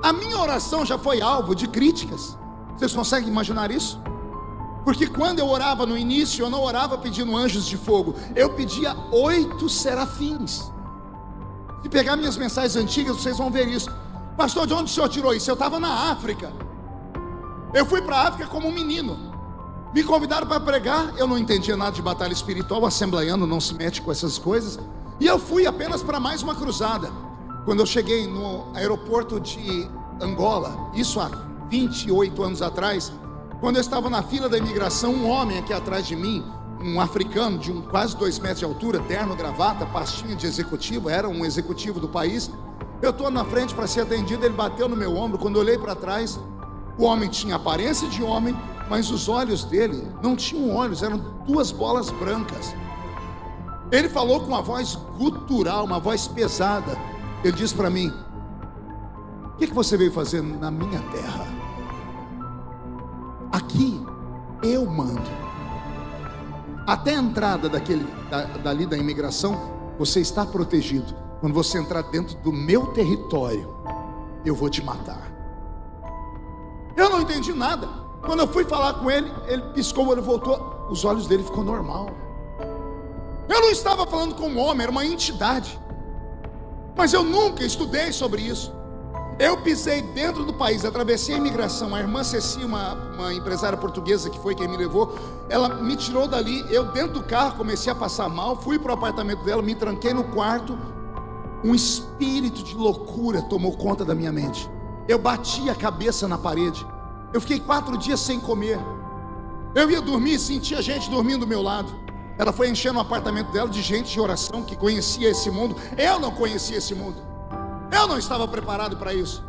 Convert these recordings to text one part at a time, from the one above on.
A minha oração já foi alvo de críticas. Vocês conseguem imaginar isso? Porque quando eu orava no início, eu não orava pedindo anjos de fogo, eu pedia 8 serafins. Se pegar minhas mensagens antigas, vocês vão ver isso. Pastor, de onde o senhor tirou isso? Eu estava na África. Eu fui para a África como um menino. Me convidaram para pregar. Eu não entendia nada de batalha espiritual. O assembleiano não se mete com essas coisas. E eu fui apenas para mais uma cruzada. Quando eu cheguei no aeroporto de Angola, isso há 28 anos atrás, quando eu estava na fila da imigração, um homem aqui atrás de mim, um africano de quase 2 metros de altura, terno, gravata, pastinha de executivo, era um executivo do país. Eu estou na frente para ser atendido, ele bateu no meu ombro. Quando eu olhei para trás, o homem tinha aparência de homem, mas os olhos dele não tinham olhos, eram 2 bolas brancas. Ele falou com uma voz gutural, uma voz pesada. Ele disse para mim: o que você veio fazer na minha terra? Aqui eu mando. Até a entrada dali da imigração, você está protegido. Quando você entrar dentro do meu território, eu vou te matar. Eu não entendi nada. Quando eu fui falar com ele, ele piscou o olho, voltou, os olhos dele ficou normal. Eu não estava falando com um homem, era uma entidade. Mas eu nunca estudei sobre isso. Eu pisei dentro do país, atravessei a imigração. A irmã Ceci, uma empresária portuguesa que foi quem me levou, ela me tirou dali. Eu dentro do carro comecei a passar mal. Fui para o apartamento dela, me tranquei no quarto. Um espírito de loucura tomou conta da minha mente. Eu bati a cabeça na parede. Eu fiquei 4 dias sem comer. Eu ia dormir e sentia gente dormindo do meu lado. Ela foi enchendo o apartamento dela de gente de oração que conhecia esse mundo. Eu não conhecia esse mundo. Eu não estava preparado para isso.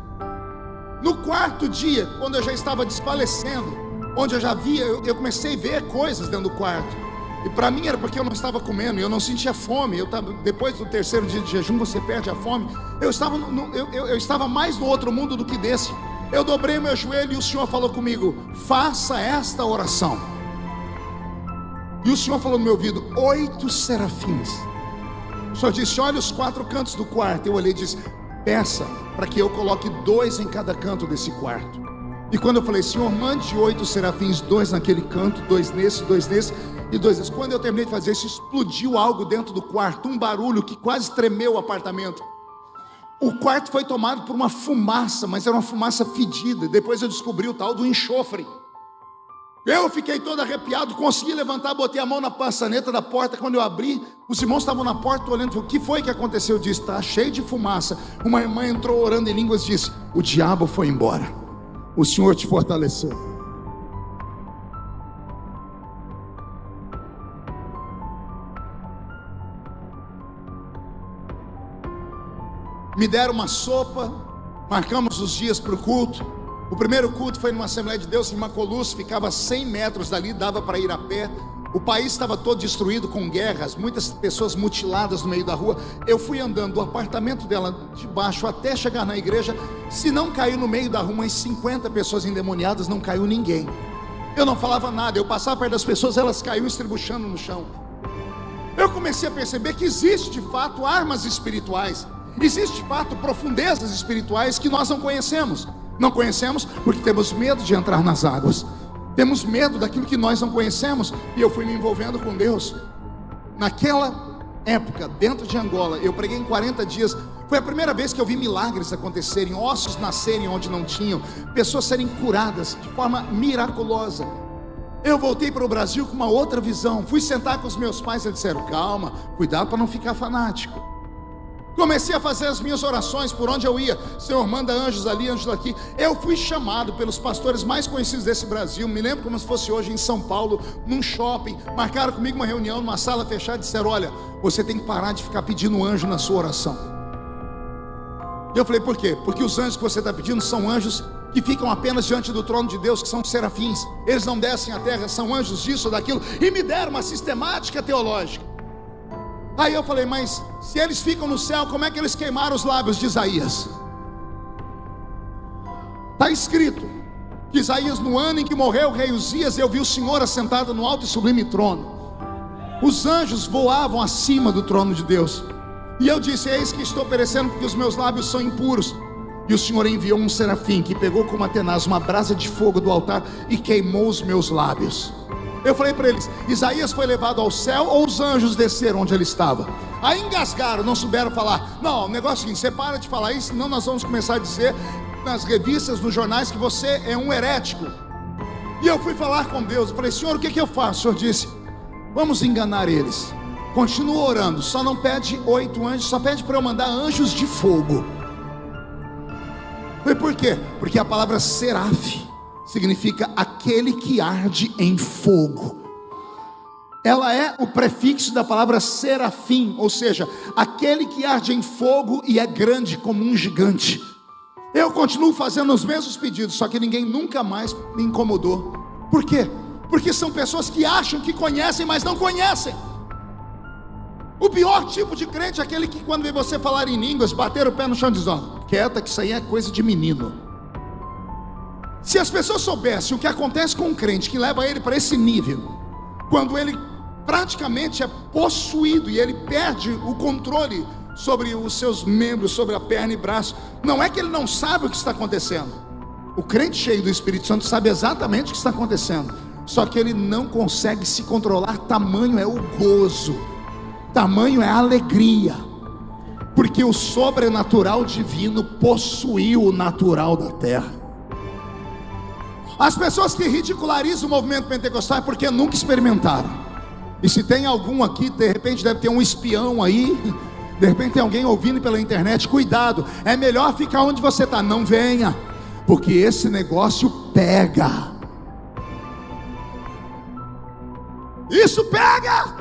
No 4º dia, quando eu já estava desfalecendo, onde eu já via, eu comecei a ver coisas dentro do quarto. E para mim era porque eu não estava comendo, eu não sentia fome. Depois do 3º dia de jejum, você perde a fome. Eu estava mais no outro mundo do que desse. Eu dobrei meu joelho e o Senhor falou comigo: faça esta oração. E o Senhor falou no meu ouvido: 8 serafins. O Senhor disse: olha os 4 cantos do quarto. Eu olhei e disse: peça para que eu coloque 2 em cada canto desse quarto. E quando eu falei: Senhor, mande 8 serafins, 2 naquele canto, 2 nesse, 2 nesse e 2 nesse. Quando eu terminei de fazer isso, explodiu algo dentro do quarto, um barulho que quase tremeu o apartamento. O quarto foi tomado por uma fumaça, mas era uma fumaça fedida. Depois eu descobri o tal do enxofre. Eu fiquei todo arrepiado, consegui levantar, botei a mão na maçaneta da porta. Quando eu abri, os irmãos estavam na porta olhando. O que foi que aconteceu? Eu disse: está cheio de fumaça. Uma irmã entrou orando em línguas e disse: o diabo foi embora, o Senhor te fortaleceu. Me deram uma sopa, marcamos os dias para o culto. O primeiro culto foi numa Assembleia de Deus em Macolus, ficava a 100 metros dali, dava para ir a pé. O país estava todo destruído com guerras, muitas pessoas mutiladas no meio da rua. Eu fui andando do apartamento dela de baixo até chegar na igreja. Se não caiu no meio da rua umas 50 pessoas endemoniadas, não caiu ninguém. Eu não falava nada, eu passava perto das pessoas, elas caíam estribuchando no chão. Eu comecei a perceber que existe de fato armas espirituais. Existe de fato profundezas espirituais que nós não conhecemos. Não conhecemos porque temos medo de entrar nas águas. Temos medo daquilo que nós não conhecemos. E eu fui me envolvendo com Deus. Naquela época, dentro de Angola, eu preguei em 40 dias. Foi a primeira vez que eu vi milagres acontecerem, ossos nascerem onde não tinham, pessoas serem curadas de forma miraculosa. Eu voltei para o Brasil com uma outra visão. Fui sentar com os meus pais, eles disseram: calma, cuidado para não ficar fanático. Comecei a fazer as minhas orações por onde eu ia. Senhor, manda anjos ali, anjos aqui. Eu fui chamado pelos pastores mais conhecidos desse Brasil. Me lembro como se fosse hoje em São Paulo, num shopping. Marcaram comigo uma reunião numa sala fechada e disseram: olha, você tem que parar de ficar pedindo anjo na sua oração. Eu falei: por quê? Porque os anjos que você está pedindo são anjos que ficam apenas diante do trono de Deus, que são serafins. Eles não descem à terra, são anjos disso ou daquilo. E me deram uma sistemática teológica. Aí eu falei: mas se eles ficam no céu, como é que eles queimaram os lábios de Isaías? Está escrito que Isaías, no ano em que morreu o rei Uzias, eu vi o Senhor assentado no alto e sublime trono. Os anjos voavam acima do trono de Deus. E eu disse: eis que estou perecendo porque os meus lábios são impuros. E o Senhor enviou um serafim que pegou com uma tenaz uma brasa de fogo do altar e queimou os meus lábios. Eu falei para eles: Isaías foi levado ao céu ou os anjos desceram onde ele estava? Aí engasgaram, não souberam falar. Não, o negócio é o seguinte: você para de falar isso, senão nós vamos começar a dizer nas revistas, nos jornais, que você é um herético. E eu fui falar com Deus, eu falei: Senhor, o que eu faço? O Senhor disse: vamos enganar eles. Continua orando, só não pede 8 anjos, só pede para eu mandar anjos de fogo. E por quê? Porque a palavra seraf significa aquele que arde em fogo. Ela é o prefixo da palavra serafim, ou seja, aquele que arde em fogo e é grande como um gigante. Eu continuo fazendo os mesmos pedidos, só que ninguém nunca mais me incomodou. Por quê? Porque são pessoas que acham que conhecem, mas não conhecem. O pior tipo de crente é aquele que, quando vê você falar em línguas, bater o pé no chão e diz: ó, quieta, que isso aí é coisa de menino. Se as pessoas soubessem o que acontece com um crente que leva ele para esse nível, quando ele praticamente é possuído e ele perde o controle sobre os seus membros, sobre a perna e braço, não é que ele não sabe o que está acontecendo. O crente cheio do Espírito Santo sabe exatamente o que está acontecendo, só que ele não consegue se controlar. Tamanho é o gozo, tamanho é a alegria, porque o sobrenatural divino possuiu o natural da terra. As pessoas que ridicularizam o movimento pentecostal é porque nunca experimentaram. E se tem algum aqui, de repente deve ter um espião aí, de repente tem alguém ouvindo pela internet, cuidado, é melhor ficar onde você está, não venha, porque esse negócio pega. Isso pega.